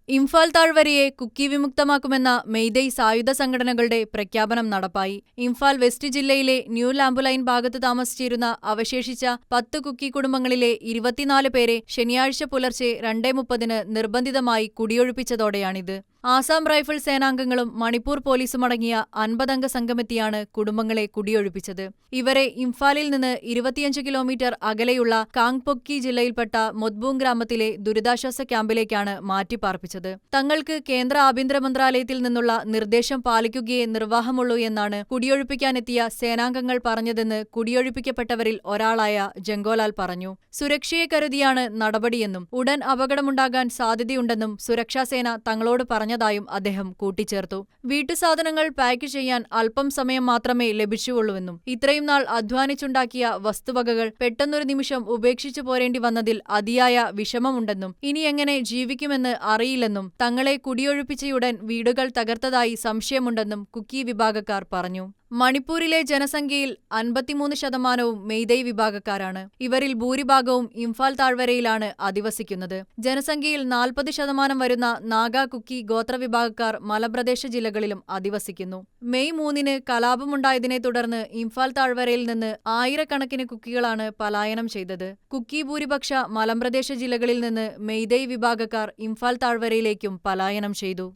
ഇംഫാൽ താഴ്വരയെ കുക്കി വിമുക്തമാക്കുമെന്ന മെയ്തേയ് സായുധ സംഘടനകളുടെ പ്രഖ്യാപനം നടപ്പായി. ഇംഫാൽ വെസ്റ്റ് ജില്ലയിലെ ന്യൂ ലാംബുലൈൻ ഭാഗത്ത് താമസിച്ചിരുന്ന അവശേഷിച്ച 10 കുക്കി കുടുംബങ്ങളിലെ 24 പേരെ ശനിയാഴ്ച പുലർച്ചെ 2:30-ന് നിർബന്ധിതമായി കുടിയൊഴിപ്പിച്ചതോടെയാണിത്. ആസാം റൈഫിൾ സേനാംഗങ്ങളും മണിപ്പൂർ പോലീസുമടങ്ങിയ 50-അംഗ സംഘമെത്തിയാണ് കുടുംബങ്ങളെ കുടിയൊഴിപ്പിച്ചത്. ഇവരെ ഇംഫാലിൽ നിന്ന് 25 കിലോമീറ്റർ അകലെയുള്ള കാങ്പൊക്കി ജില്ലയിൽപ്പെട്ട മൊത്ബൂങ് ഗ്രാമത്തിലെ ദുരിതാശ്വാസ ക്യാമ്പിലേക്കാണ് മാറ്റിപ്പാർപ്പിച്ചത്. തങ്ങൾക്ക് കേന്ദ്ര ആഭ്യന്തര മന്ത്രാലയത്തിൽ നിന്നുള്ള നിർദ്ദേശം പാലിക്കുകയേ നിർവാഹമുള്ളൂ എന്നാണ് കുടിയൊഴിപ്പിക്കാനെത്തിയ സേനാംഗങ്ങൾ പറഞ്ഞതെന്ന് കുടിയൊഴിപ്പിക്കപ്പെട്ടവരിൽ ഒരാളായ ജംഗോലാൽ പറഞ്ഞു. സുരക്ഷയെ കരുതിയാണ് നടപടിയെന്നും ഉടൻ അപകടമുണ്ടാകാൻ സാധ്യതയുണ്ടെന്നും സുരക്ഷാസേന തങ്ങളോട് പറഞ്ഞതായും അദ്ദേഹം കൂട്ടിച്ചേർത്തു. വീട്ടുസാധനങ്ങൾ പാക്ക് ചെയ്യാൻ അല്പം സമയം മാത്രമേ ലഭിച്ചുള്ളൂവെന്നും ഇത്രയും നാൾ അധ്വാനിച്ചുണ്ടാക്കിയ വസ്തുവകകൾ പെട്ടെന്നൊരു നിമിഷം ഉപേക്ഷിച്ചു പോരേണ്ടി വന്നതിൽ അതിയായ വിഷമമുണ്ടെന്നും ഇനി എങ്ങനെ ജീവിക്കുമെന്ന് അറിയില്ലെന്നും തങ്ങളെ കുടിയൊഴിപ്പിച്ചയുടൻ വീടുകൾ തകർത്തതായി സംശയമുണ്ടെന്നും കുക്കി വിഭാഗക്കാർ പറഞ്ഞു. മണിപ്പൂരിലെ ജനസംഖ്യയിൽ 53% മെയ്തേയ് വിഭാഗക്കാരാണ്. ഇവരിൽ ഭൂരിഭാഗവും ഇംഫാൽ താഴ്വരയിലാണ് അധിവസിക്കുന്നത്. ജനസംഖ്യയിൽ 40% വരുന്ന നാഗ, കുക്കി ഗോത്രവിഭാഗക്കാർ മലമ്പ്രദേശ ജില്ലകളിലും അധിവസിക്കുന്നു. മെയ് 3-ന് കലാപമുണ്ടായതിനെ തുടർന്ന് ഇംഫാൽ താഴ്വരയിൽ നിന്ന് ആയിരക്കണക്കിന് കുക്കികളാണ് പലായനം ചെയ്തത്. കുക്കി ഭൂരിപക്ഷ മലമ്പ്രദേശ ജില്ലകളിൽ നിന്ന് മെയ്തേയ് വിഭാഗക്കാർ ഇംഫാൽ താഴ്വരയിലേക്കും പലായനം ചെയ്തു.